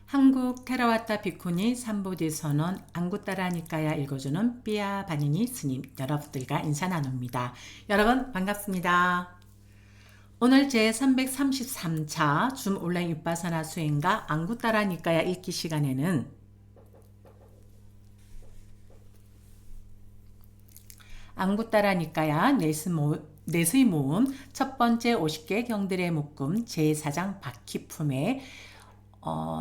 한국 테라와타 비쿠니 삼보디 선언 안구따라니까야 읽어주는 삐아 바니니 스님 여러분들과 인사 나눕니다. 여러분 반갑습니다. 오늘 제 333차 줌 온라인 윗바사나 수행과 안구따라니까야 읽기 시간에는 안구따라니까야 내수의 모음 첫 번째 50개 경들의 묶음 제4장 바퀴품의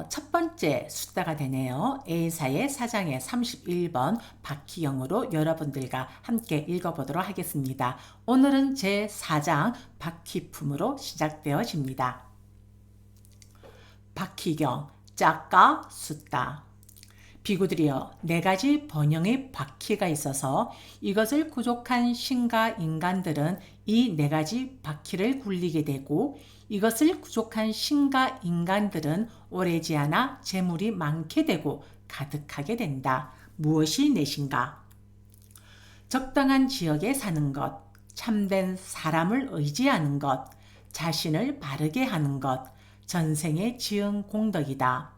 첫 번째 숫자가 되네요. A사의 사장의 31번 바퀴형으로 여러분들과 함께 읽어보도록 하겠습니다. 오늘은 제4장 바퀴품으로 시작되어집니다. 바퀴경, 짝가, 숫다. 비구들이여, 네 가지 번영의 바퀴가 있어서 이것을 구족한 신과 인간들은 이 네 가지 바퀴를 굴리게 되고 이것을 구족한 신과 인간들은 오래지 않아 재물이 많게 되고 가득하게 된다. 무엇이 넷인가? 적당한 지역에 사는 것, 참된 사람을 의지하는 것, 자신을 바르게 하는 것, 전생에 지은 공덕이다.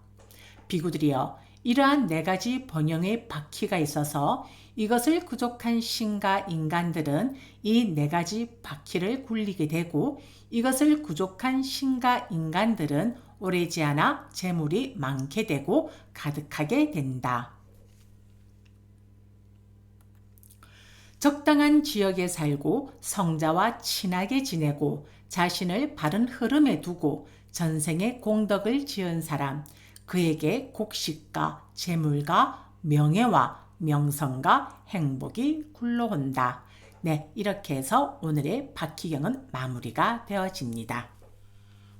비구들이여, 이러한 네 가지 번영의 바퀴가 있어서 이것을 구족한 신과 인간들은 이 네 가지 바퀴를 굴리게 되고 이것을 구족한 신과 인간들은 오래지 않아 재물이 많게 되고 가득하게 된다. 적당한 지역에 살고 성자와 친하게 지내고 자신을 바른 흐름에 두고 전생에 공덕을 지은 사람, 그에게 곡식과 재물과 명예와 명성과 행복이 굴러온다. 네, 이렇게 해서 오늘의 바퀴경은 마무리가 되어집니다.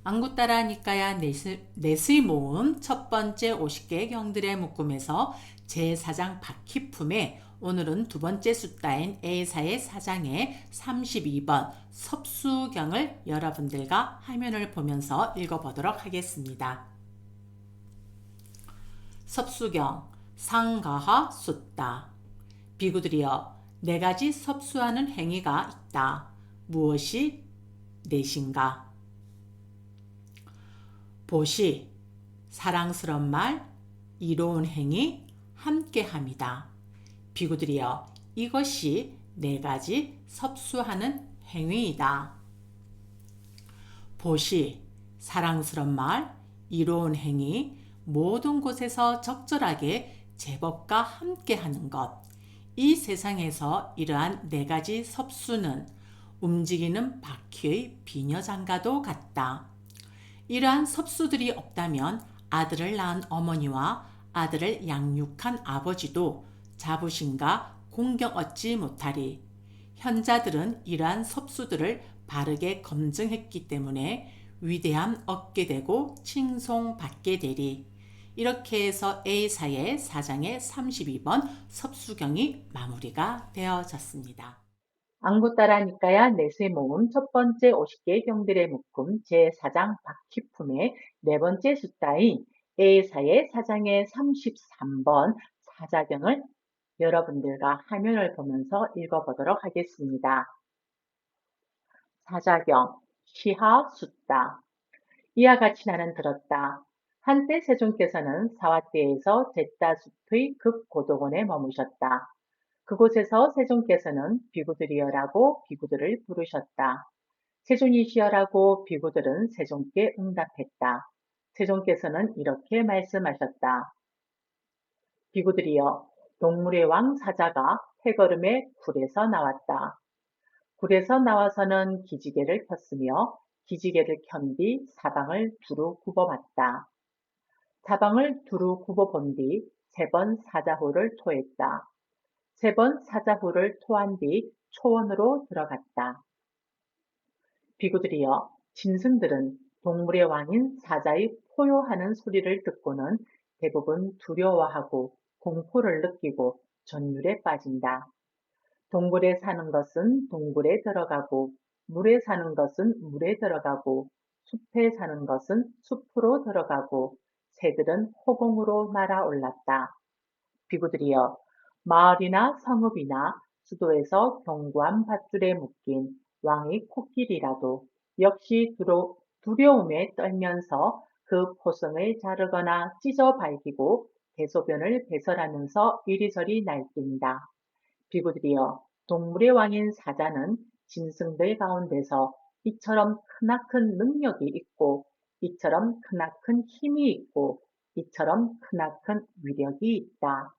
안구따라니까야 넷의 모음 첫 번째 50개의 경들의 묶음에서 제4장 바퀴품에 오늘은 두 번째 숫자인 A사의 사장의 32번 섭수경을 여러분들과 화면을 보면서 읽어보도록 하겠습니다. 섭수경, 상가하 숫다. 비구들이여, 네 가지 섭수하는 행위가 있다. 무엇이 넷인가? 보시, 사랑스런 말, 이로운 행위, 함께합니다. 비구들이여, 이것이 네 가지 섭수하는 행위이다. 보시, 사랑스런 말, 이로운 행위, 모든 곳에서 적절하게 제법과 함께하는 것. 이 세상에서 이러한 네 가지 섭수는 움직이는 바퀴의 비녀장과도 같다. 이러한 섭수들이 없다면 아들을 낳은 어머니와 아들을 양육한 아버지도 자부심과 공경 얻지 못하리. 현자들은 이러한 섭수들을 바르게 검증했기 때문에 위대함 얻게 되고 칭송받게 되리. 이렇게 해서 A사의 4장의 32번 섭수경이 마무리가 되어졌습니다. 안구따라니까야 넷의 모음 첫 번째 50개의 경들의 묶음 제4장 바퀴품의 네 번째 숫자인 A사의 4장의 33번 사자경을 여러분들과 화면을 보면서 읽어보도록 하겠습니다. 사자경, 시하 숫다. 이와 같이 나는 들었다. 한때 세종께서는 사화대에서 제따숲의 극고도원에 머무셨다. 그곳에서 세종께서는 비구들이여라고 비구들을 부르셨다. 세존이시여라고 비구들은 세종께 응답했다. 세종께서는 이렇게 말씀하셨다. 비구들이여, 동물의 왕 사자가 해걸음에 굴에서 나왔다. 굴에서 나와서는 기지개를 켰으며 기지개를 켠 뒤 사방을 두루 굽어봤다. 사방을 두루 굽어본 뒤 세 번 사자호를 토했다. 세 번 사자호를 토한 뒤 초원으로 들어갔다. 비구들이여, 짐승들은 동물의 왕인 사자의 포효하는 소리를 듣고는 대부분 두려워하고 공포를 느끼고 전율에 빠진다. 동굴에 사는 것은 동굴에 들어가고 물에 사는 것은 물에 들어가고 숲에 사는 것은 숲으로 들어가고 새들은 호공으로 날아올랐다. 비구들이여, 마을이나 성읍이나 수도에서 견고한 밧줄에 묶인 왕의 코끼리라도 역시 두려움에 떨면서 그 포성을 자르거나 찢어 밝히고 대소변을 배설하면서 이리저리 날뛴다. 비구들이여, 동물의 왕인 사자는 짐승들 가운데서 이처럼 크나큰 능력이 있고, 이처럼 크나큰 힘이 있고, 이처럼 크나큰 위력이 있다.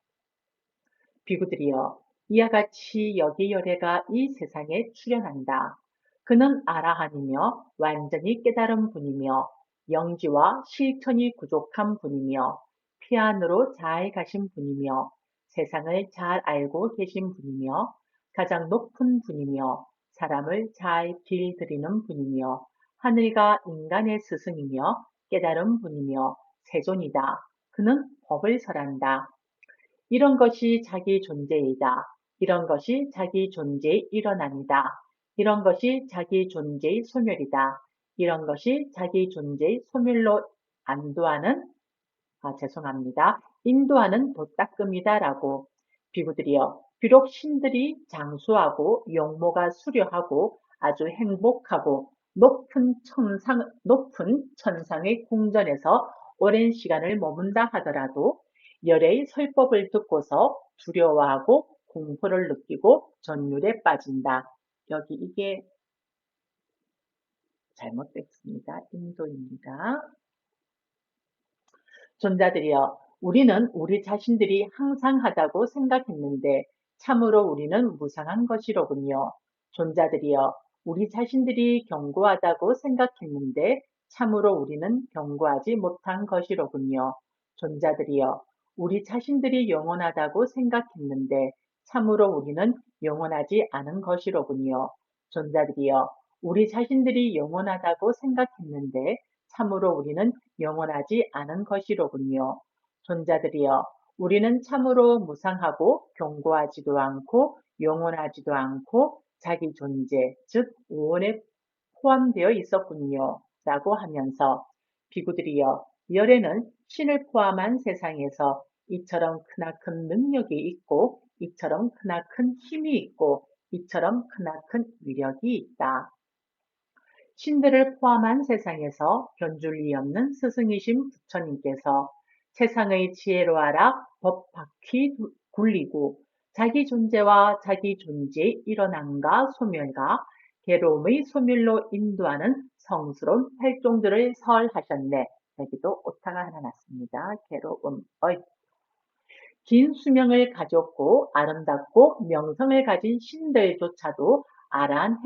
비구들이여, 이와 같이 여기 열애가 이 세상에 출현한다. 그는 아라한이며 완전히 깨달은 분이며 영지와 실천이 부족한 분이며 피안으로 잘 가신 분이며 세상을 잘 알고 계신 분이며 가장 높은 분이며 사람을 잘 길들이는 분이며 하늘과 인간의 스승이며 깨달은 분이며 세존이다. 그는 법을 설한다. 이런 것이 자기 존재이다. 이런 것이 자기 존재의 일어남이다. 이런 것이 자기 존재의 소멸이다. 이런 것이 자기 존재의 소멸로 안도하는, 죄송합니다. 인도하는 도닦음이다 라고. 비구들이여, 비록 신들이 장수하고 용모가 수려하고 아주 행복하고 높은 천상의 궁전에서 오랜 시간을 머문다 하더라도 열애의 설법을 듣고서 두려워하고 공포를 느끼고 전율에 빠진다. 여기 이게 잘못됐습니다. 인도입니다. 존자들이여, 우리는 우리 자신들이 항상하다고 생각했는데 참으로 우리는 무상한 것이로군요. 존자들이여, 우리 자신들이 견고하다고 생각했는데 참으로 우리는 견고하지 못한 것이로군요. 존자들이여, 우리 자신들이 영원하다고 생각했는데 참으로 우리는 영원하지 않은 것이로군요. 존자들이여, 우리 자신들이 영원하다고 생각했는데 참으로 우리는 영원하지 않은 것이로군요. 존자들이여, 우리는 참으로 무상하고 견고하지도 않고 영원하지도 않고 자기 존재, 즉 오원에 포함되어 있었군요. 라고 하면서 비구들이여, 열애는 신을 포함한 세상에서 이처럼 크나큰 능력이 있고 이처럼 크나큰 힘이 있고 이처럼 크나큰 위력이 있다. 신들을 포함한 세상에서 견줄리 없는 스승이신 부처님께서 세상의 지혜로 알아 법 바퀴 굴리고 자기 존재와 자기 존재의 일어남과 소멸과 괴로움의 소멸로 인도하는 성스러운 활동들을 설하셨네. 여기도 오타가 하나 났습니다. 괴로움의 긴 수명을 가졌고 아름답고 명성을 가진 신들조차도 아라한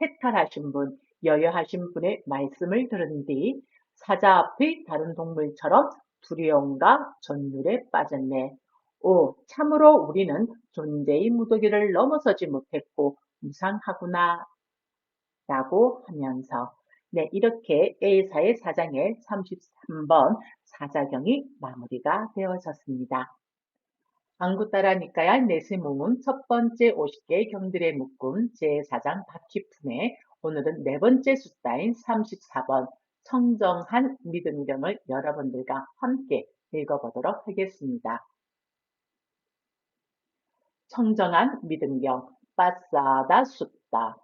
해탈하신 분, 여여하신 분의 말씀을 들은 뒤 사자 앞의 다른 동물처럼 두려움과 전율에 빠졌네. 오, 참으로 우리는 존재의 무더기를 넘어서지 못했고 무상하구나 라고 하면서 네, 이렇게 A사의 사장의 33번 사자경이 마무리가 되어졌습니다. 안구따라 니까야 네스몽은 첫 번째 50개의 경들의 묶음 제4장 바퀴품에 오늘은 네 번째 숫자인 34번 청정한 믿음경을 여러분들과 함께 읽어보도록 하겠습니다. 청정한 믿음경 빠싸다 숫다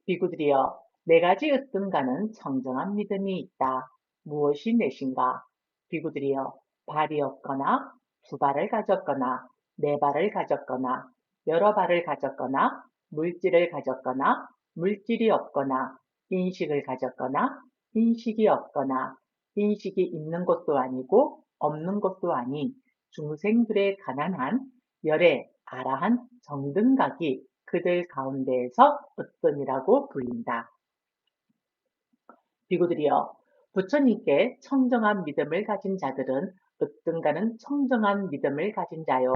비구들이여, 네 가지 으뜸가는 청정한 믿음이 있다. 무엇이 넷인가? 비구들이여, 발이 없거나 두 발을 가졌거나 네 발을 가졌거나 여러 발을 가졌거나 물질을 가졌거나 물질이 없거나 인식을 가졌거나 인식이 없거나 인식이 있는 것도 아니고 없는 것도 아닌 중생들의 가난한 열애 아라한 정등각이 그들 가운데에서 으뜸이라고 불린다. 비구들이여, 부처님께 청정한 믿음을 가진 자들은 으뜸가는 청정한 믿음을 가진 자요.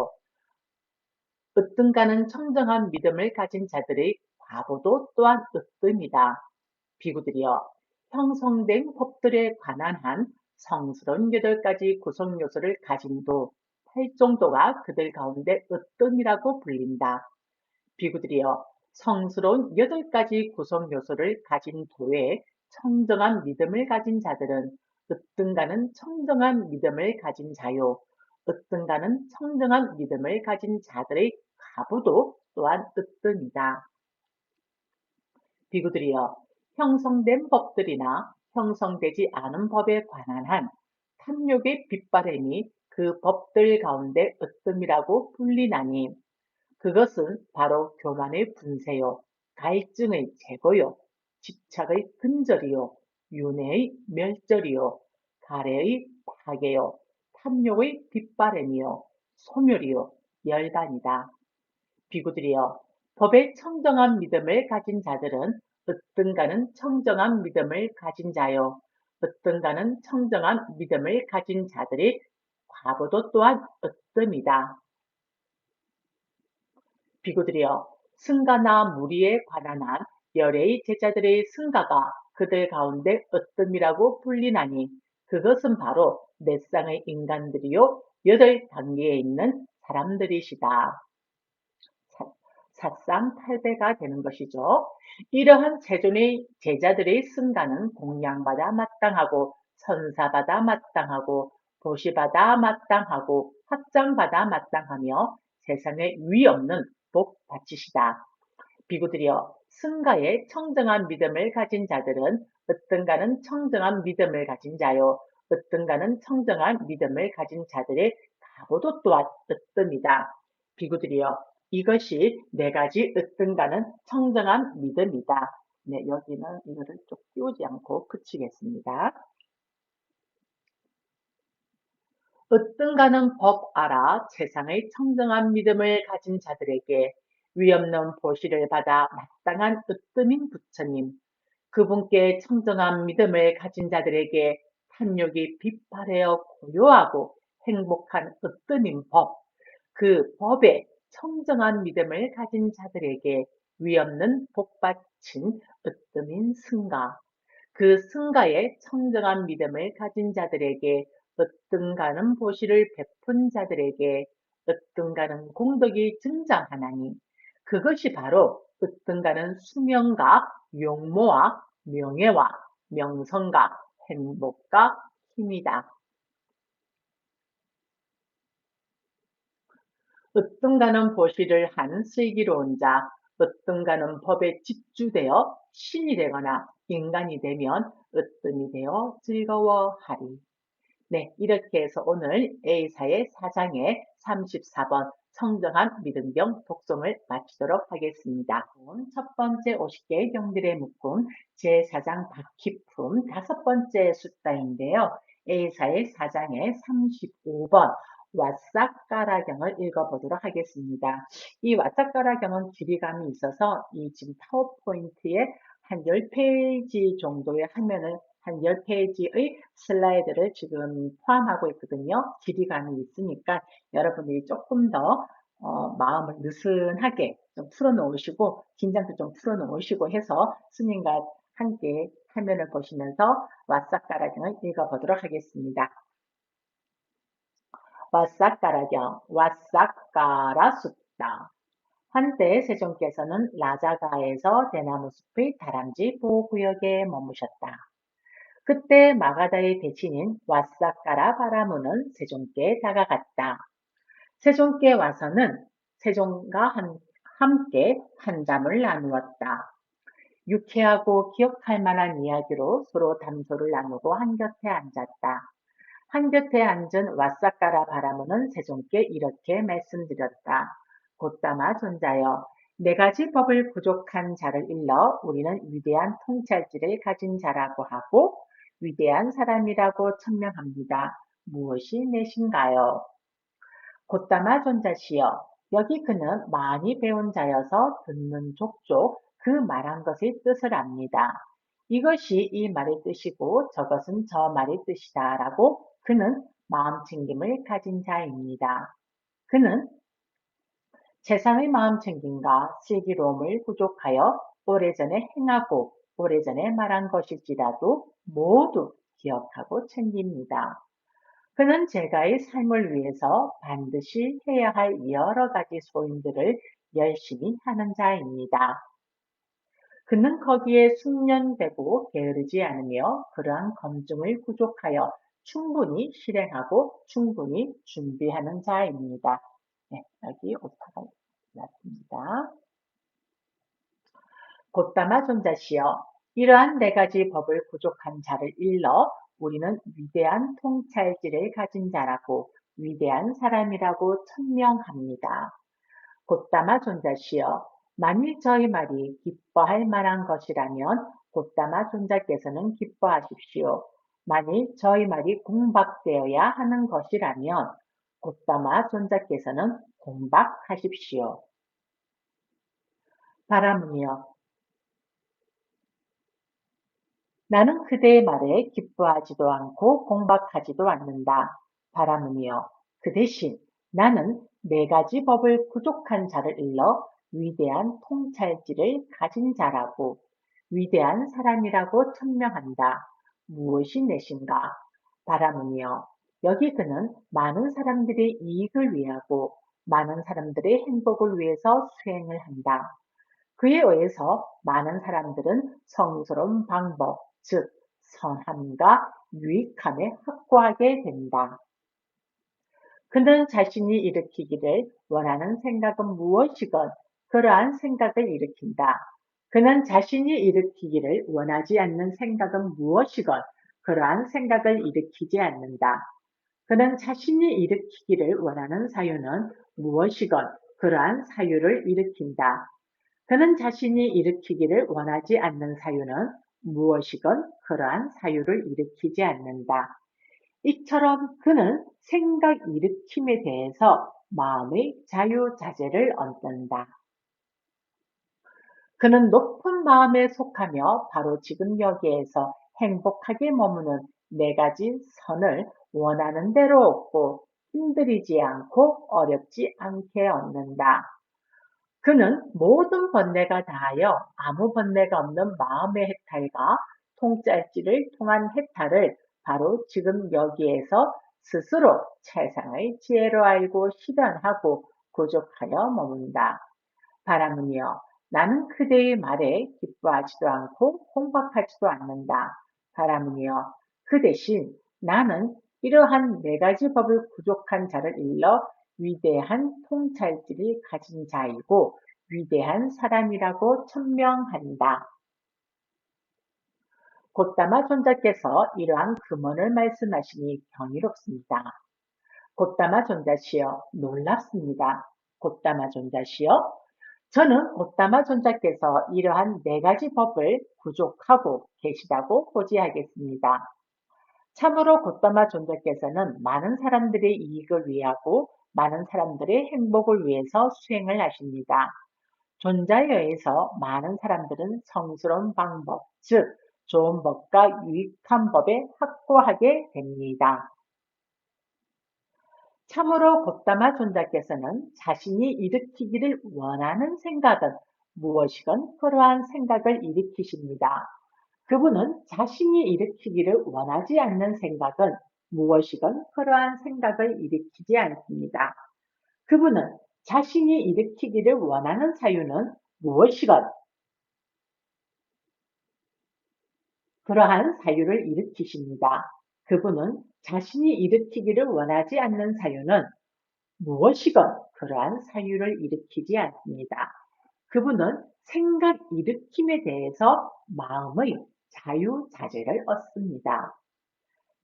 으뜸가는 청정한 믿음을 가진 자들의 과보도 또한 으뜸이다. 비구들이여, 형성된 법들에 관한 한 성스러운 8가지 구성 요소를 가진 도, 8정도가 그들 가운데 으뜸이라고 불린다. 비구들이여, 성스러운 8가지 구성 요소를 가진 도에 청정한 믿음을 가진 자들은 으뜸가는 청정한 믿음을 가진 자요. 으뜸가는 청정한 믿음을 가진 자들의 가부도 또한 으뜸이다. 비구들이여, 형성된 법들이나 형성되지 않은 법에 관한 한 탐욕의 빗바람이 그 법들 가운데 으뜸이라고 불리나니 그것은 바로 교만의 분쇄요, 갈증의 제거요, 집착의 근절이요, 윤회의 멸절이요, 가래의 파괴요, 탐욕의 빗바람이요, 소멸이요, 열반이다. 비구들이여, 법의 청정한 믿음을 가진 자들은 으뜸가는 청정한 믿음을 가진 자요, 으뜸가는 청정한 믿음을 가진 자들이 과부도 또한 으뜸이다. 비구들이여, 승가나 무리에 관한 한 열의 제자들의 승가가 그들 가운데 으뜸이라고 불리나니 그것은 바로 네 쌍의 인간들이요 여덟 단계에 있는 사람들이시다. 사쌍팔배가 되는 것이죠. 이러한 세존의 제자들의 승가는 공양받아 마땅하고 선사받아 마땅하고 보시받아 마땅하고 확장받아 마땅하며 세상에 위 없는 복 받치시다. 비구들이여, 승가의 청정한 믿음을 가진 자들은 으뜸가는 청정한 믿음을 가진 자요, 으뜸가는 청정한 믿음을 가진 자들의 가보도 또한 으뜸이다. 비구들이여, 이것이 네 가지 으뜸가는 청정한 믿음이다. 네, 여기는 이거를 쭉 띄우지 않고 그치겠습니다. 으뜸가는 법 알아 세상의 청정한 믿음을 가진 자들에게 위없는 보시를 받아 마땅한 으뜸인 부처님, 그분께 청정한 믿음을 가진 자들에게 탐욕이 비파하여 고요하고 행복한 으뜸인 법, 그 법에 청정한 믿음을 가진 자들에게 위없는 복받친 으뜸인 승가, 그 승가에 청정한 믿음을 가진 자들에게 으뜸가는 보시를 베푼 자들에게 으뜸가는 공덕이 증장하나니 그것이 바로 으뜸가는 수명과 용모와 명예와 명성과 행복과 힘이다. 으뜸가는 보시를 한 슬기로운 자, 으뜸가는 법에 집주되어 신이 되거나 인간이 되면 으뜸이 되어 즐거워하리. 네, 이렇게 해서 오늘 A사의 4장의 34번 청정한 믿음경 독송을 마치도록 하겠습니다. 첫 번째 50개의 경들의 묶음 제4장 바퀴품 다섯 번째 숫자인데요. A사의 4장의 35번 왓삭가라경을 읽어보도록 하겠습니다. 이 왓삭가라경은 길이감이 있어서 이 지금 파워포인트에 한 10페이지 정도의 화면을 한 10페이지의 슬라이드를 지금 포함하고 있거든요. 길이감이 있으니까 여러분들이 조금 더 마음을 느슨하게 좀 풀어놓으시고 긴장도 좀 풀어놓으시고 해서 스님과 함께 화면을 보시면서 왓삭가라경을 읽어보도록 하겠습니다. 왓삭가라경, 왓삭가라 숫다. 한때 세종께서는 라자가에서 대나무숲의 다람쥐 보호구역에 머무셨다. 그때 마가다의 대신인 왓삭가라 바라무는 세종께 다가갔다. 세종께 와서는 세종과 함께 한잠을 나누었다. 유쾌하고 기억할 만한 이야기로 서로 담소를 나누고 한곁에 앉았다. 한곁에 앉은 왓삭가라 바라무는 세종께 이렇게 말씀드렸다. 곧다마 존자여, 네 가지 법을 부족한 자를 일러 우리는 위대한 통찰지를 가진 자라고 하고 위대한 사람이라고 천명합니다. 무엇이 내신가요? 곧다마 존자시여, 여기 그는 많이 배운 자여서 듣는 족족 그 말한 것의 뜻을 압니다. 이것이 이 말의 뜻이고 저것은 저 말의 뜻이다 라고 그는 마음챙김을 가진 자입니다. 그는 세상의 마음챙김과 슬기로움을 부족하여 오래전에 행하고 오래전에 말한 것일지라도 모두 기억하고 챙깁니다. 그는 제가의 삶을 위해서 반드시 해야 할 여러 가지 소임들을 열심히 하는 자입니다. 그는 거기에 숙련되고 게으르지 않으며 그러한 검증을 부족하여 충분히 실행하고 충분히 준비하는 자입니다. 네, 여기 오타가 났습니다. 곧다마 존자시여, 이러한 네 가지 법을 부족한 자를 일러 우리는 위대한 통찰지를 가진 자라고 위대한 사람이라고 천명합니다. 곧다마 존자시여, 만일 저희 말이 기뻐할 만한 것이라면 곧다마 존자께서는 기뻐하십시오. 만일 저희 말이 공박되어야 하는 것이라면 곧다마 존자께서는 공박하십시오. 바라문이여, 나는 그대의 말에 기뻐하지도 않고 공박하지도 않는다. 바라문이여, 그 대신 나는 네 가지 법을 부족한 자를 일러 위대한 통찰지를 가진 자라고 위대한 사람이라고 천명한다. 무엇이 내신가? 바라문이여, 여기 그는 많은 사람들의 이익을 위하고 많은 사람들의 행복을 위해서 수행을 한다. 그에 의해서 많은 사람들은 성스러운 방법, 즉 선함과 유익함에 확고하게 된다. 그는 자신이 일으키기를 원하는 생각은 무엇이건 그러한 생각을 일으킨다. 그는 자신이 일으키기를 원하지 않는 생각은 무엇이건 그러한 생각을 일으키지 않는다. 그는 자신이 일으키기를 원하는 사유는 무엇이건 그러한 사유를 일으킨다. 그는 자신이 일으키기를 원하지 않는 사유는 무엇이건 그러한 사유를 일으키지 않는다. 이처럼 그는 생각 일으킴에 대해서 마음의 자유자재를 얻는다. 그는 높은 마음에 속하며 바로 지금 여기에서 행복하게 머무는 네 가지 선을 원하는 대로 얻고 힘들이지 않고 어렵지 않게 얻는다. 그는 모든 번뇌가 다하여 아무 번뇌가 없는 마음의 해탈과 통짤지를 통한 해탈을 바로 지금 여기에서 스스로 최상의 지혜로 알고 실현하고 구족하여 머문다. 바라문이여, 나는 그대의 말에 기뻐하지도 않고 공박하지도 않는다. 바라문이여, 그 대신 나는 이러한 네 가지 법을 부족한 자를 일러 위대한 통찰지를 가진 자이고 위대한 사람이라고 천명한다. 곧다마 존자께서 이러한 금언을 말씀하시니 경이롭습니다. 곧다마 존자시여, 놀랍습니다. 곧다마 존자시여, 저는 곧다마 존자께서 이러한 네 가지 법을 구족하고 계시다고 고지하겠습니다. 참으로 곧다마 존자께서는 많은 사람들의 이익을 위하고 많은 사람들의 행복을 위해서 수행을 하십니다. 존자에 의해서 많은 사람들은 성스러운 방법, 즉 좋은 법과 유익한 법에 확고하게 됩니다. 참으로 곧다마 존자께서는 자신이 일으키기를 원하는 생각은 무엇이건 그러한 생각을 일으키십니다. 그분은 자신이 일으키기를 원하지 않는 생각은 무엇이건 그러한 생각을 일으키지 않습니다. 그분은 자신이 일으키기를 원하는 사유는 무엇이건 그러한 사유를 일으키십니다. 그분은 자신이 일으키기를 원하지 않는 사유는 무엇이건 그러한 사유를 일으키지 않습니다. 그분은 생각 일으킴에 대해서 마음의 자유자재를 얻습니다.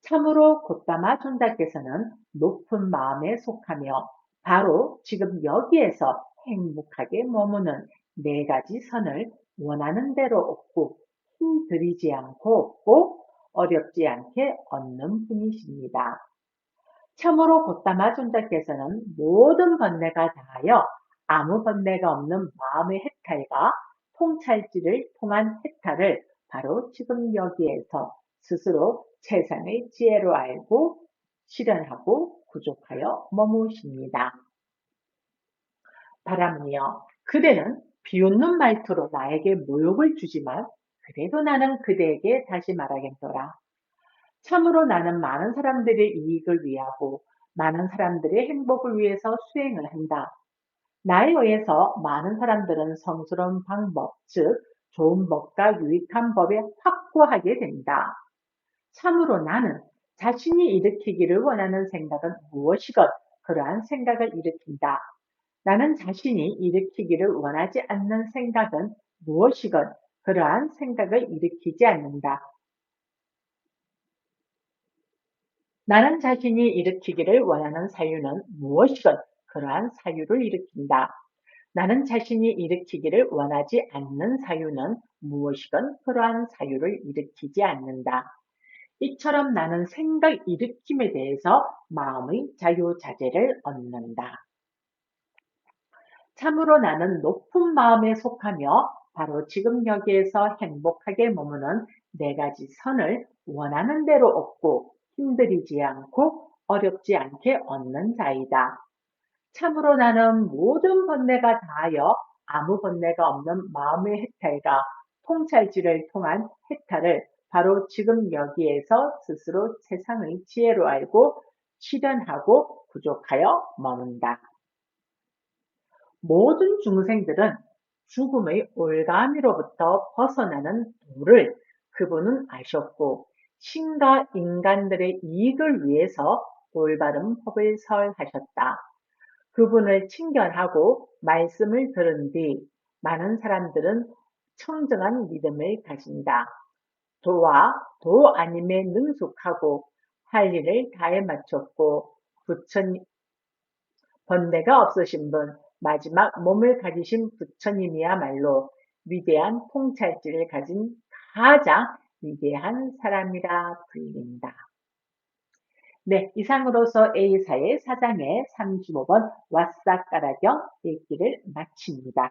참으로 곧다마 존자께서는 높은 마음에 속하며 바로 지금 여기에서 행복하게 머무는 네 가지 선을 원하는 대로 얻고 힘들이지 않고 얻고 어렵지 않게 얻는 분이십니다. 참으로 곧다마 존자께서는 모든 번뇌가 다하여 아무 번뇌가 없는 마음의 해탈과 통찰지를 통한 해탈을 바로 지금 여기에서 스스로 최상의 지혜로 알고 실현하고 구족하여 머무십니다. 바라문이여, 그대는 비웃는 말투로 나에게 모욕을 주지만 그래도 나는 그대에게 다시 말하겠노라. 참으로 나는 많은 사람들의 이익을 위하고 많은 사람들의 행복을 위해서 수행을 한다. 나에 의해서 많은 사람들은 성스러운 방법, 즉 좋은 법과 유익한 법에 확고하게 된다. 참으로 나는 자신이 일으키기를 원하는 생각은 무엇이건 그러한 생각을 일으킨다. 나는 자신이 일으키기를 원하지 않는 생각은 무엇이건 그러한 생각을 일으키지 않는다. 나는 자신이 일으키기를 원하는 사유는 무엇이건 그러한 사유를 일으킨다. 나는 자신이 일으키기를 원하지 않는 사유는 무엇이건 그러한 사유를 일으키지 않는다. 이처럼 나는 생각 일으킴에 대해서 마음의 자유자재를 얻는다. 참으로 나는 높은 마음에 속하며 바로 지금 여기에서 행복하게 머무는 네 가지 선을 원하는 대로 얻고 힘들이지 않고 어렵지 않게 얻는 자이다. 참으로 나는 모든 번뇌가 다하여 아무 번뇌가 없는 마음의 해탈과 통찰지를 통한 해탈을 바로 지금 여기에서 스스로 세상의 지혜로 알고 실현하고 부족하여 머문다. 모든 중생들은 죽음의 올가미로부터 벗어나는 도를 그분은 아셨고 신과 인간들의 이익을 위해서 올바른 법을 설하셨다. 그분을 친견하고 말씀을 들은 뒤 많은 사람들은 청정한 믿음을 가진다. 도와 도 아님에 능숙하고 할 일을 다해 마쳤고 부처님, 번뇌가 없으신 분, 마지막 몸을 가지신 부처님이야말로 위대한 통찰지를 가진 가장 위대한 사람이라 불린다. 네, 이상으로서 A사의 4장의 35번 왓사까라경 읽기를 마칩니다.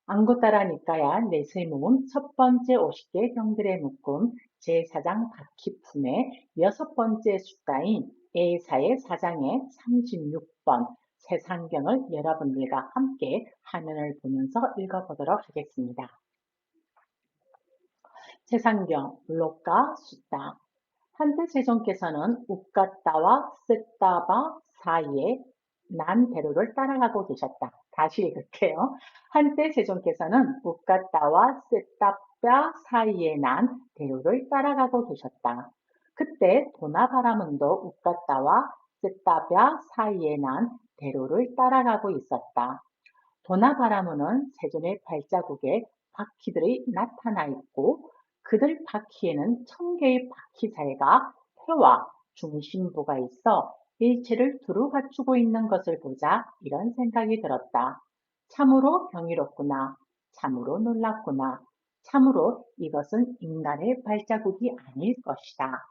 안구따라니까야 내세모음 첫 번째 50개 경들의 묶음 제4장 바퀴품의 여섯 번째 숫자인 A사의 4장의 36번 세상경을 여러분들과 함께 화면을 보면서 읽어보도록 하겠습니다. 세상경 물록과 숫자 한때 세종께서는 우까따와 쓰따바 사이에 난 대로를 따라가고 계셨다. 다시 읽을게요. 한때 세종께서는 우까따와 쓰따바 사이에 난 대로를 따라가고 계셨다. 그때 도나바라문도 우까따와 쓰따바 사이에 난 대로를 따라가고 있었다. 도나바라문은 세존의 발자국에 바퀴들이 나타나 있고 그들 바퀴에는 1000개의 바퀴살과 태와 중심부가 있어 일체를 두루 갖추고 있는 것을 보자 이런 생각이 들었다. 참으로 경이롭구나. 참으로 놀랍구나. 참으로 이것은 인간의 발자국이 아닐 것이다.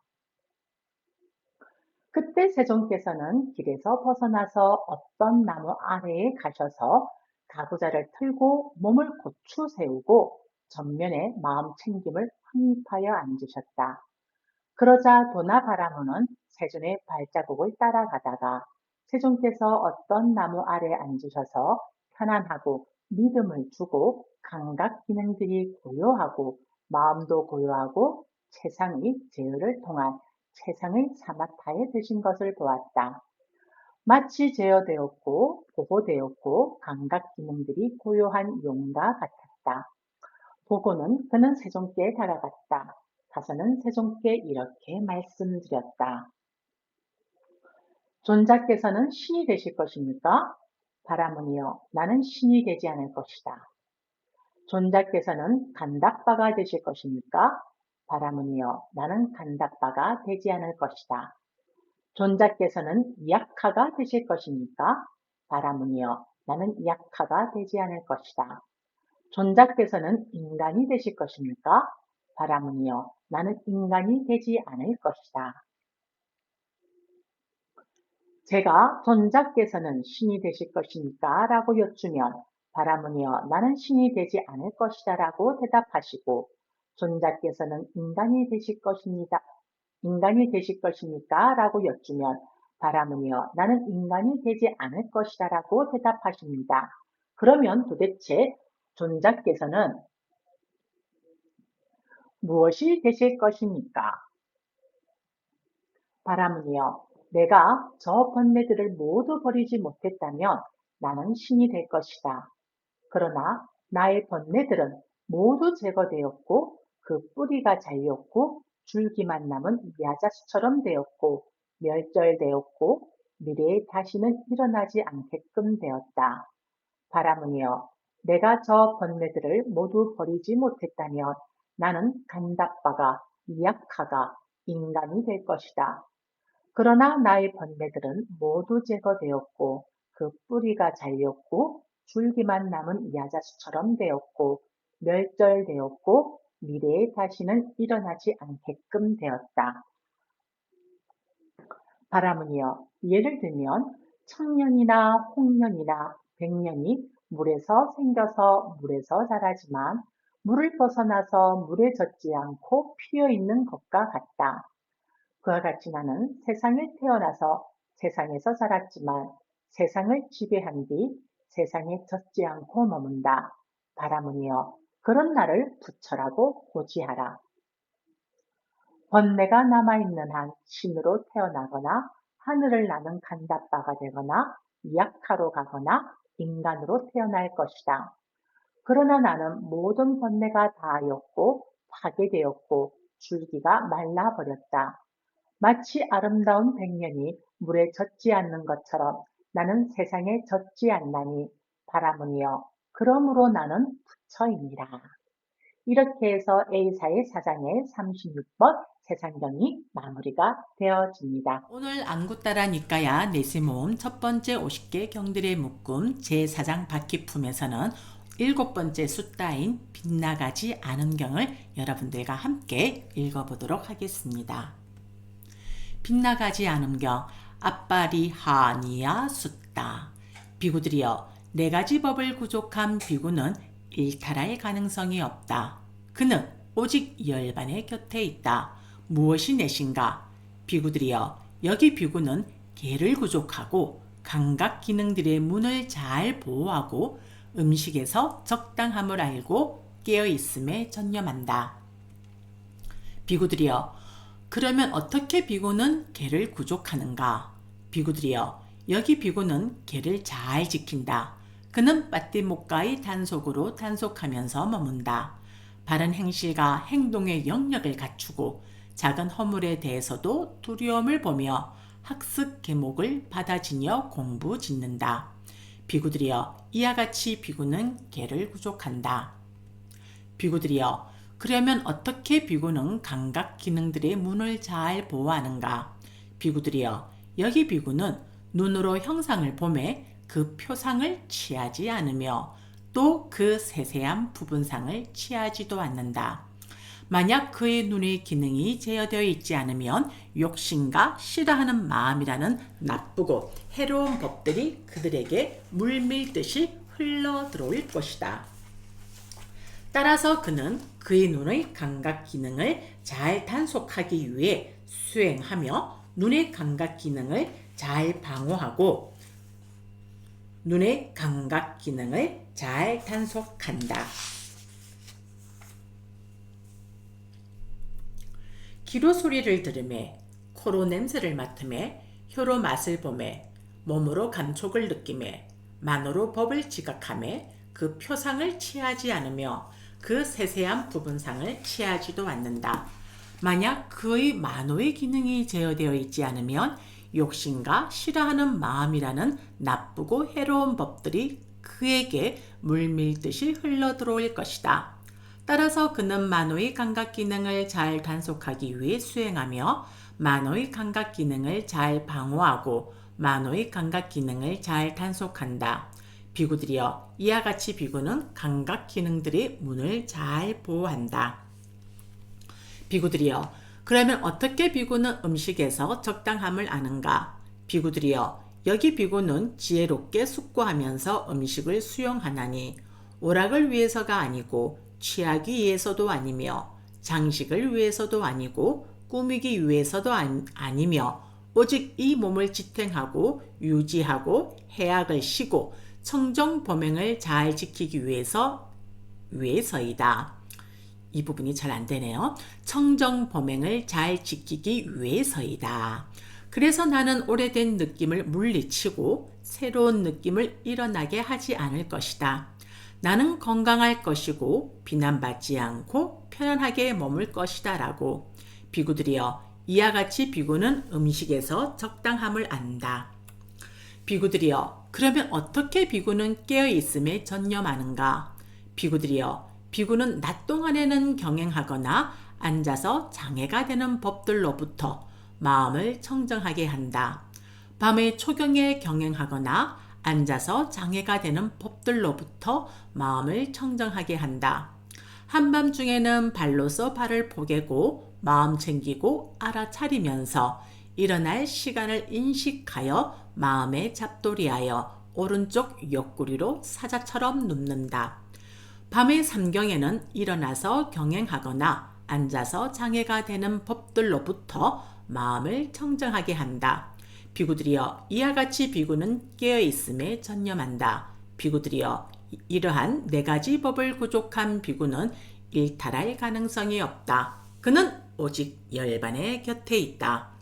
그때 세종께서는 길에서 벗어나서 어떤 나무 아래에 가셔서 가부좌를 틀고 몸을 고추 세우고 전면에 마음 챙김을 확립하여 앉으셨다. 그러자 도나바라문은 세존의 발자국을 따라가다가 세종께서 어떤 나무 아래 앉으셔서 편안하고 믿음을 주고 감각 기능들이 고요하고 마음도 고요하고 세상의 제어를 통한 세상의 사마타에 드신 것을 보았다. 마치 제어되었고 보호되었고 감각 기능들이 고요한 용과 같았다. 보고는 그는 세종께 다가갔다. 가서는 세종께 이렇게 말씀드렸다. 존자께서는 신이 되실 것입니까? 바라문이여 나는 신이 되지 않을 것이다. 존자께서는 간닥바가 되실 것입니까? 바라문이여 나는 간닥바가 되지 않을 것이다. 존자께서는 약하가 되실 것입니까? 바라문이여 나는 약하가 되지 않을 것이다. 존자께서는 인간이 되실 것입니까? 바라문이여 나는 인간이 되지 않을 것이다. 제가 존자께서는 신이 되실 것입니까? 라고 여쭈면 바라문이여 나는 신이 되지 않을 것이다 라고 대답하시고 존자께서는 인간이 되실 것입니다. 인간이 되실 것입니까? 라고 여쭈면 바라문이여 나는 인간이 되지 않을 것이다 라고 대답하십니다. 그러면 도대체 존자께서는 무엇이 되실 것입니까? 바라문이여 내가 저 번뇌들을 모두 버리지 못했다면 나는 신이 될 것이다. 그러나 나의 번뇌들은 모두 제거되었고 그 뿌리가 잘렸고 줄기만 남은 야자수처럼 되었고 멸절되었고 미래에 다시는 일어나지 않게끔 되었다. 바라문이여 내가 저 번뇌들을 모두 버리지 못했다면 나는 간다바가 미약하가 인간이 될 것이다. 그러나 나의 번뇌들은 모두 제거되었고 그 뿌리가 잘렸고 줄기만 남은 야자수처럼 되었고 멸절되었고 미래에 다시는 일어나지 않게끔 되었다. 바라문이여, 예를 들면 청년이나 홍년이나 백년이 물에서 생겨서 물에서 자라지만 물을 벗어나서 물에 젖지 않고 피어있는 것과 같다. 그와 같이 나는 세상에 태어나서 세상에서 자랐지만 세상을 지배한 뒤 세상에 젖지 않고 머문다. 바라문이여, 그런 나를 부처라고 고지하라. 번뇌가 남아있는 한 신으로 태어나거나 하늘을 나는 간다바가 되거나 미약하로 가거나 인간으로 태어날 것이다. 그러나 나는 모든 번뇌가 다하였고 파괴되었고 줄기가 말라버렸다. 마치 아름다운 백년이 물에 젖지 않는 것처럼 나는 세상에 젖지 않나니 바라문이여, 그러므로 나는 부처이니라. 이렇게 해서 A사의 4장의 36번 세상경이 마무리가 되어집니다. 오늘 안구따라 니까야 내세모음 첫 번째 50개 경들의 묶음 제4장 바퀴품에서는 7번째 숫다인 빗나가지 않은 경을 여러분들과 함께 읽어보도록 하겠습니다. 빗나가지 않은 경, 앞발이 하니야 숫다. 비구들이여, 네 가지 법을 구족한 비구는 일탈할 가능성이 없다. 그는 오직 열반의 곁에 있다. 무엇이 내신가? 비구들이여, 여기 비구는 개를 구족하고 감각 기능들의 문을 잘 보호하고 음식에서 적당함을 알고 깨어있음에 전념한다. 비구들이여, 그러면 어떻게 비구는 개를 구족하는가? 비구들이여, 여기 비구는 개를 잘 지킨다. 그는 빠띠목가의 단속으로 단속하면서 머문다. 바른 행실과 행동의 영역을 갖추고 작은 허물에 대해서도 두려움을 보며 학습 계목을 받아지녀 공부 짓는다. 비구들이여, 이와 같이 비구는 개를 구족한다. 비구들이여, 그러면 어떻게 비구는 감각 기능들의 문을 잘 보호하는가? 비구들이여, 여기 비구는 눈으로 형상을 보매 그 표상을 취하지 않으며 또 그 세세한 부분상을 취하지도 않는다. 만약 그의 눈의 기능이 제어되어 있지 않으면 욕심과 싫어하는 마음이라는 나쁘고 해로운 법들이 그들에게 물밀듯이 흘러 들어올 것이다. 따라서 그는 그의 눈의 감각 기능을 잘 단속하기 위해 수행하며 눈의 감각 기능을 잘 방어하고 눈의 감각 기능을 잘 단속한다. 귀로 소리를 들으매, 코로 냄새를 맡으매, 혀로 맛을 보매, 몸으로 감촉을 느끼매, 만으로 법을 지각하매 그 표상을 취하지 않으며 그 세세한 부분상을 취하지도 않는다. 만약 그의 만호의 기능이 제어되어 있지 않으면 욕심과 싫어하는 마음이라는 나쁘고 해로운 법들이 그에게 물밀듯이 흘러들어올 것이다. 따라서 그는 만호의 감각 기능을 잘 단속하기 위해 수행하며 만호의 감각 기능을 잘 방어하고 만호의 감각 기능을 잘 단속한다. 비구들이여, 이와 같이 비구는 감각 기능들의 문을 잘 보호한다. 비구들이여, 그러면 어떻게 비구는 음식에서 적당함을 아는가? 비구들이여, 여기 비구는 지혜롭게 숙고하면서 음식을 수용하나니 오락을 위해서가 아니고 취하기 위해서도 아니며 장식을 위해서도 아니고 꾸미기 위해서도 아니며 오직 이 몸을 지탱하고 유지하고 해악을 쉬고 청정범행을 잘 지키기 위해서이다. 이 부분이 잘 안 되네요. 청정범행을 잘 지키기 위해서이다. 그래서 나는 오래된 느낌을 물리치고 새로운 느낌을 일어나게 하지 않을 것이다. 나는 건강할 것이고 비난받지 않고 편안하게 머물 것이다 라고. 비구들이여, 이와 같이 비구는 음식에서 적당함을 안다. 비구들이여, 그러면 어떻게 비구는 깨어있음에 전념하는가? 비구들이여, 비구는 낮 동안에는 경행하거나 앉아서 장애가 되는 법들로부터 마음을 청정하게 한다. 밤의 초경에 경행하거나 앉아서 장애가 되는 법들로부터 마음을 청정하게 한다. 한밤중에는 발로서 발을 포개고 마음 챙기고 알아차리면서 일어날 시간을 인식하여 마음에 잡돌이하여 오른쪽 옆구리로 사자처럼 눕는다. 밤의 삼경에는 일어나서 경행하거나 앉아서 장애가 되는 법들로부터 마음을 청정하게 한다. 비구들이여, 이와 같이 비구는 깨어있음에 전념한다. 비구들이여, 이러한 네 가지 법을 구족한 비구는 일탈할 가능성이 없다. 그는 오직 열반의 곁에 있다.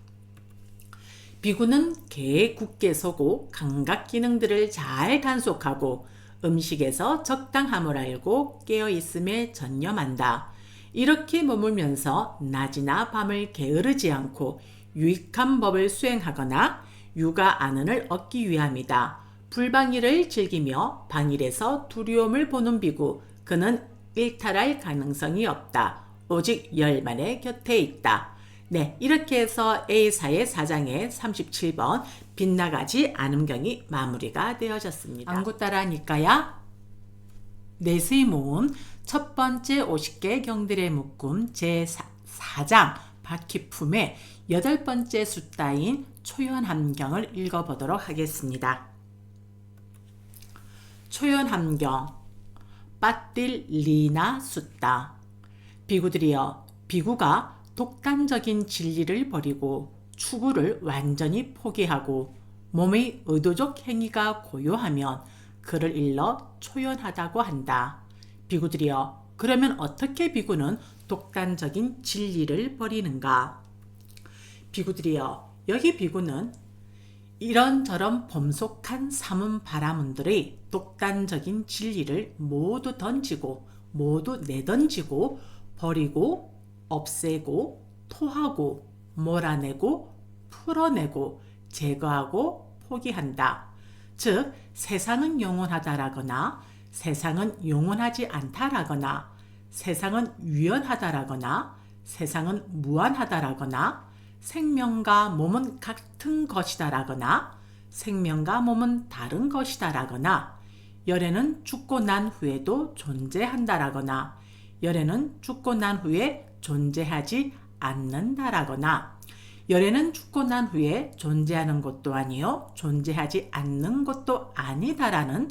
비구는 개에 굳게 서고 감각 기능들을 잘 단속하고 음식에서 적당함을 알고 깨어있음에 전념한다. 이렇게 머물면서 낮이나 밤을 게으르지 않고 유익한 법을 수행하거나 육아 안은을 얻기 위함이다. 불방일을 즐기며 방일에서 두려움을 보는 비구, 그는 일탈할 가능성이 없다. 오직 열반의 곁에 있다. 네, 이렇게 해서 A사의 4장의 37번 빗나가지 않음경이 마무리가 되어졌습니다. 안구 따라하니까야 내수의 모음 첫 번째 50개 경들의 묶음 제4장 바퀴품의 8번째 숫자인 초연함경을 읽어보도록 하겠습니다. 초연함경 빠딜 리나 숫다. 비구들이여, 비구가 독단적인 진리를 버리고 추구를 완전히 포기하고 몸의 의도적 행위가 고요하면 그를 일러 초연하다고 한다. 비구들이여, 그러면 어떻게 비구는 독단적인 진리를 버리는가? 비구들이여, 여기 비구는 이런저런 범속한 사문바라문들의 독단적인 진리를 모두 던지고 모두 내던지고 버리고 없애고 토하고 몰아내고 풀어내고 제거하고 포기한다. 즉 세상은 영원하다라거나 세상은 영원하지 않다라거나 세상은 유연하다라거나 세상은 무한하다라거나 생명과 몸은 같은 것이다라거나 생명과 몸은 다른 것이다라거나 열애는 죽고 난 후에도 존재한다라거나 열애는 죽고 난 후에 존재하지 않는다라거나 열애는 죽고 난 후에 존재하는 것도 아니요 존재하지 않는 것도 아니다라는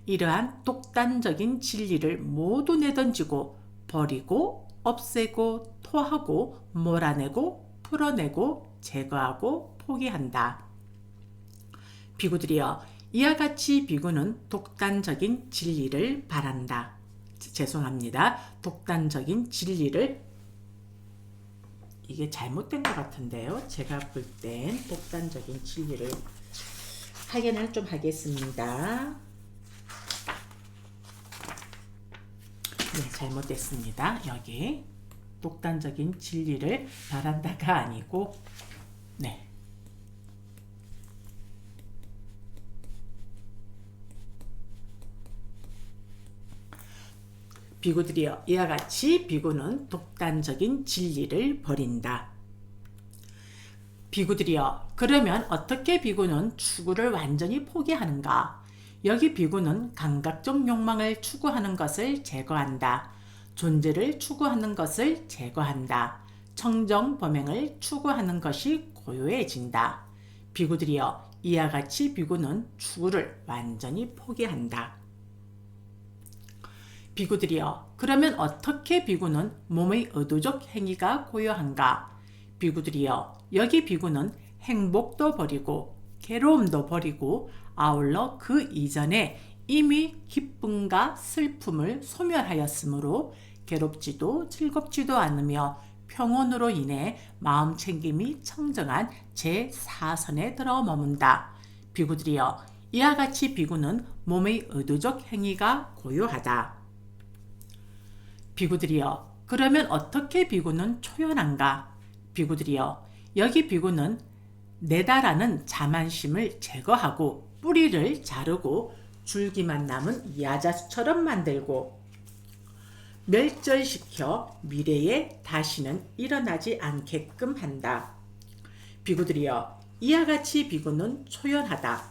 이러한 독단적인 진리를 모두 내던지고 버리고 없애고 토하고 몰아내고 풀어내고 제거하고 포기한다. 비구들이여, 이와 같이 비구는 독단적인 진리를 바란다. 죄송합니다. 독단적인 진리를, 이게 잘못된 것 같은데요. 제가 볼 땐 독단적인 진리를 확인을 좀 하겠습니다. 네, 잘못됐습니다. 여기 독단적인 진리를 바란다가 아니고 네. 비구들이여, 이와 같이 비구는 독단적인 진리를 버린다. 비구들이여, 그러면 어떻게 비구는 추구를 완전히 포기하는가? 여기 비구는 감각적 욕망을 추구하는 것을 제거한다. 존재를 추구하는 것을 제거한다. 청정 범행을 추구하는 것이 고요해진다. 비구들이여, 이와 같이 비구는 추구를 완전히 포기한다. 비구들이여, 그러면 어떻게 비구는 몸의 의도적 행위가 고요한가? 비구들이여, 여기 비구는 행복도 버리고 괴로움도 버리고 아울러 그 이전에 이미 기쁨과 슬픔을 소멸하였으므로 괴롭지도 즐겁지도 않으며 평온으로 인해 마음 챙김이 청정한 제4선에 들어 머문다. 비구들이여, 이와 같이 비구는 몸의 의도적 행위가 고요하다. 비구들이여, 그러면 어떻게 비구는 초연한가? 비구들이여, 여기 비구는 내다라는 자만심을 제거하고 뿌리를 자르고 줄기만 남은 야자수처럼 만들고 멸절시켜 미래에 다시는 일어나지 않게끔 한다. 비구들이여, 이와 같이 비구는 초연하다.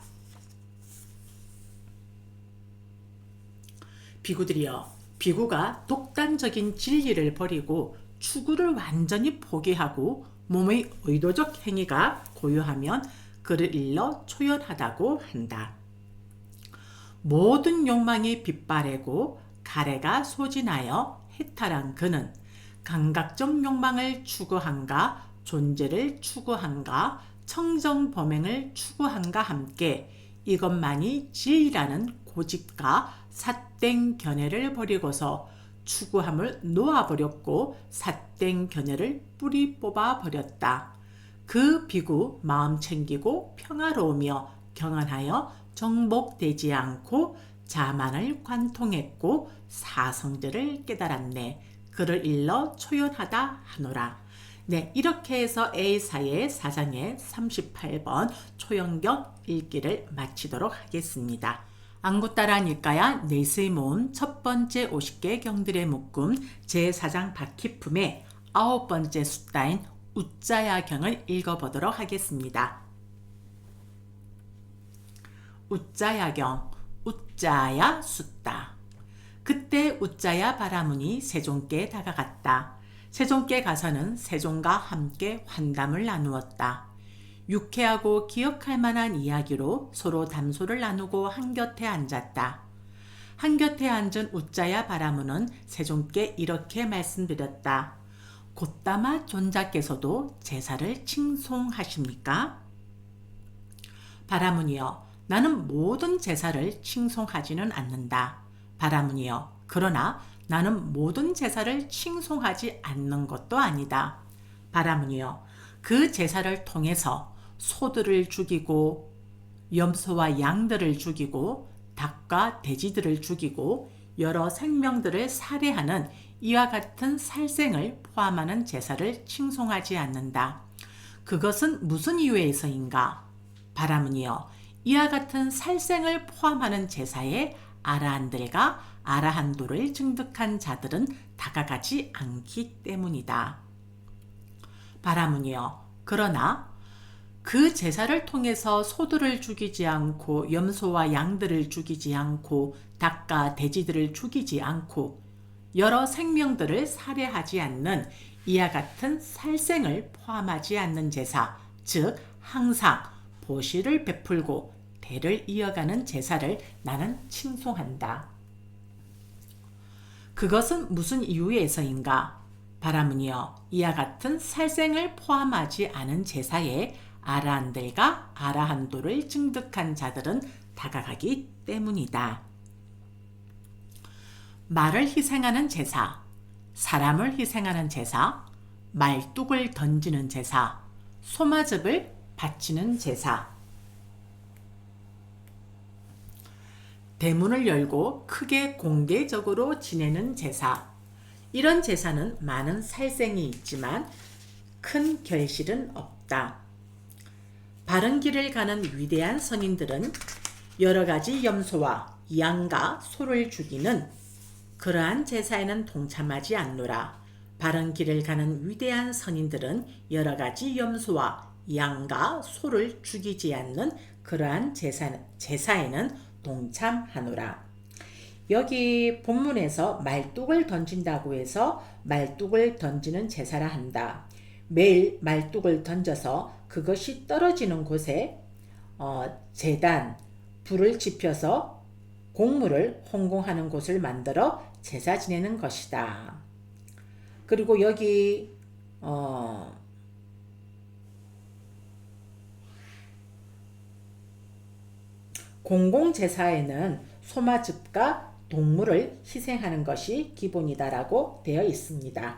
비구들이여, 비구가 독단적인 진리를 버리고 추구를 완전히 포기하고 몸의 의도적 행위가 고요하면 그를 일러 초연하다고 한다. 모든 욕망이 빛바래고 가래가 소진하여 해탈한 그는 감각적 욕망을 추구한가 존재를 추구한가 청정범행을 추구한가 함께 이것만이 진리라는 고집과 삿된 견해를 버리고서 추구함을 놓아버렸고 삿된 견해를 뿌리 뽑아버렸다. 그 비구 마음 챙기고 평화로우며 경안하여 정복되지 않고 자만을 관통했고 사성제를 깨달았네. 그를 일러 초연하다 하노라. 네, 이렇게 해서 A사의 4장의 38번 초연경 읽기를 마치도록 하겠습니다. 안구따라니까야 넷의 모음 첫 번째 50개 경들의 묶음 제4장 바퀴품의 9번째 숫자인 우자야경을 읽어보도록 하겠습니다. 우자야경, 우자야 숫다. 그때 우자야 바라문이 세종께 다가갔다. 세종께 가서는 세종과 함께 환담을 나누었다. 유쾌하고 기억할 만한 이야기로 서로 담소를 나누고 한곁에 앉았다. 한곁에 앉은 우자야 바라문은 세종께 이렇게 말씀드렸다. 곧다마 존자께서도 제사를 칭송하십니까? 바라문이여, 나는 모든 제사를 칭송하지는 않는다. 바라문이여, 그러나 나는 모든 제사를 칭송하지 않는 것도 아니다. 바라문이여, 그 제사를 통해서 소들을 죽이고 염소와 양들을 죽이고 닭과 돼지들을 죽이고 여러 생명들을 살해하는 이와 같은 살생을 포함하는 제사를 칭송하지 않는다. 그것은 무슨 이유에서인가? 바라문이여, 이와 같은 살생을 포함하는 제사에 아라한들과 아라한도를 증득한 자들은 다가가지 않기 때문이다. 바라문이여, 그러나 그 제사를 통해서 소들을 죽이지 않고 염소와 양들을 죽이지 않고 닭과 돼지들을 죽이지 않고 여러 생명들을 살해하지 않는 이와 같은 살생을 포함하지 않는 제사, 즉 항상 보시를 베풀고 대를 이어가는 제사를 나는 칭송한다. 그것은 무슨 이유에서인가? 바라문이여, 이와 같은 살생을 포함하지 않은 제사에 아라한들과 아라한도를 증득한 자들은 다가가기 때문이다. 말을 희생하는 제사, 사람을 희생하는 제사, 말뚝을 던지는 제사, 소마즙을 바치는 제사, 대문을 열고 크게 공개적으로 지내는 제사. 이런 제사는 많은 살생이 있지만 큰 결실은 없다. 바른 길을 가는 위대한 선인들은 여러 가지 염소와 양과 소를 죽이는 그러한 제사에는 동참하지 않노라. 바른 길을 가는 위대한 선인들은 여러 가지 염소와 양과 소를 죽이지 않는 그러한 제사에는 동참하노라. 여기 본문에서 말뚝을 던진다고 해서 말뚝을 던지는 제사라 한다. 매일 말뚝을 던져서 그것이 떨어지는 곳에 제단, 불을 지펴서 곡물을 헌공하는 곳을 만들어 제사 지내는 것이다. 그리고 여기 공공제사에는 소마즙과 동물을 희생하는 것이 기본이다라고 되어 있습니다.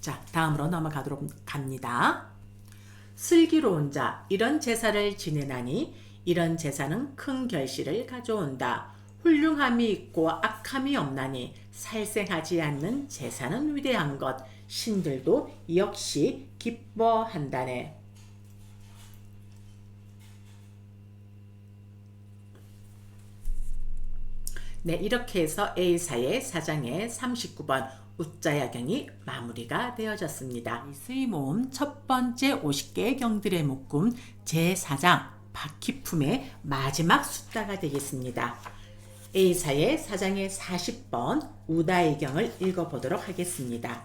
자, 다음으로 넘어가도록 합니다. 슬기로운 자, 이런 제사를 지내나니 이런 제사는 큰 결실을 가져온다. 훌륭함이 있고 악함이 없나니 살생하지 않는 제사는 위대한 것. 신들도 역시 기뻐한다네. 네, 이렇게 해서 A사의 사장의 39번 우자야경이 마무리가 되어졌습니다. 수의모음 첫 번째 50개의 경들의 묶음 제4장 바퀴품의 마지막 숫자가 되겠습니다. A사의 사장의 40번 우다이경을 읽어보도록 하겠습니다.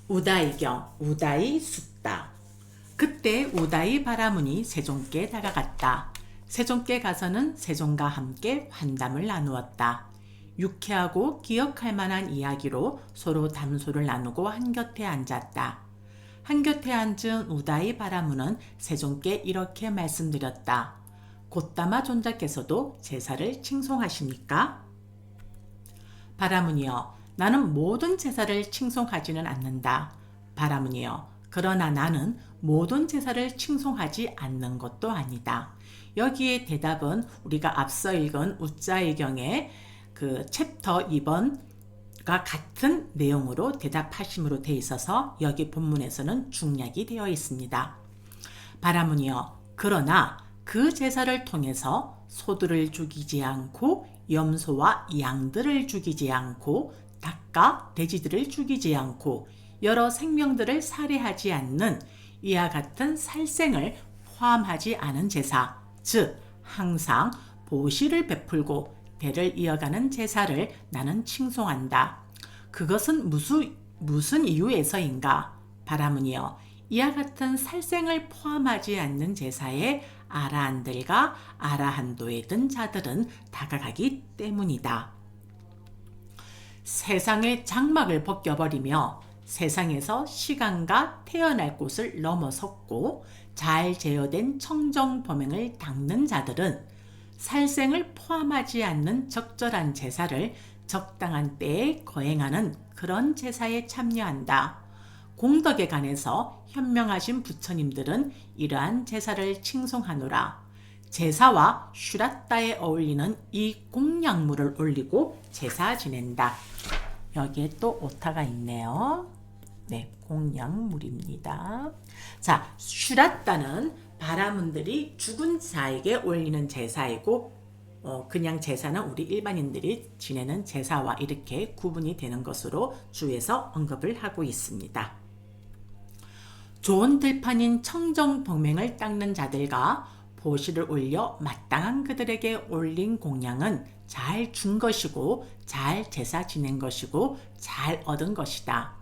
우다이경, 우다이 숫다. 그때 우다이 바라문이 세종께 다가갔다. 세종께 가서는 세종과 함께 환담을 나누었다. 유쾌하고 기억할 만한 이야기로 서로 담소를 나누고 한곁에 앉았다. 한곁에 앉은 우다이 바라문은 세종께 이렇게 말씀드렸다. 곧다마 존자께서도 제사를 칭송하십니까? 바라문이여, 나는 모든 제사를 칭송하지는 않는다. 바라문이여, 그러나 나는 모든 제사를 칭송하지 않는 것도 아니다. 여기에 대답은 우리가 앞서 읽은 우자의경의 그 챕터 2번과 같은 내용으로 대답하심으로 되어 있어서 여기 본문에서는 중략이 되어 있습니다. 바라문이여, 그러나 그 제사를 통해서 소들을 죽이지 않고 염소와 양들을 죽이지 않고 닭과 돼지들을 죽이지 않고 여러 생명들을 살해하지 않는 이와 같은 살생을 포함하지 않은 제사, 즉 항상 보시를 베풀고 대를 이어가는 제사를 나는 칭송한다. 그것은 무슨 이유에서인가? 바라문이여, 이와 같은 살생을 포함하지 않는 제사에 아라한들과 아라한도에 든 자들은 다가가기 때문이다. 세상의 장막을 벗겨버리며 세상에서 시간과 태어날 곳을 넘어섰고 잘 제어된 청정범행을 닦는 자들은 살생을 포함하지 않는 적절한 제사를 적당한 때에 거행하는 그런 제사에 참여한다. 공덕에 관해서 현명하신 부처님들은 이러한 제사를 칭송하노라. 제사와 슈라따에 어울리는 이 공약물을 올리고 제사 지낸다. 여기에 또 오타가 있네요. 네, 공약물입니다. 자, 슈라따는 바라문들이 죽은 자에게 올리는 제사이고 그냥 제사는 우리 일반인들이 지내는 제사와 이렇게 구분이 되는 것으로 주에서 언급을 하고 있습니다. 좋은 들판인 청정범행을 닦는 자들과 보시를 올려 마땅한 그들에게 올린 공양은 잘 준 것이고 잘 제사 지낸 것이고 잘 얻은 것이다.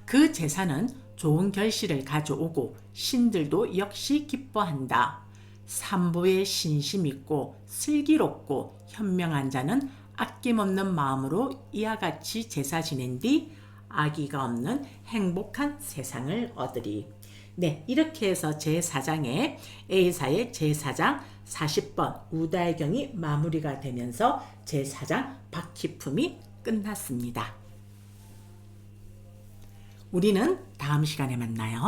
그 제사는 좋은 결실을 가져오고 신들도 역시 기뻐한다. 삼보에 신심 있고 슬기롭고 현명한 자는 아낌없는 마음으로 이와 같이 제사 지낸 뒤 악의가 없는 행복한 세상을 얻으리. 네, 이렇게 해서 제4장의 A사의 제4장 40번 우다의경이 마무리가 되면서 제4장 바퀴품이 끝났습니다. 우리는 다음 시간에 만나요.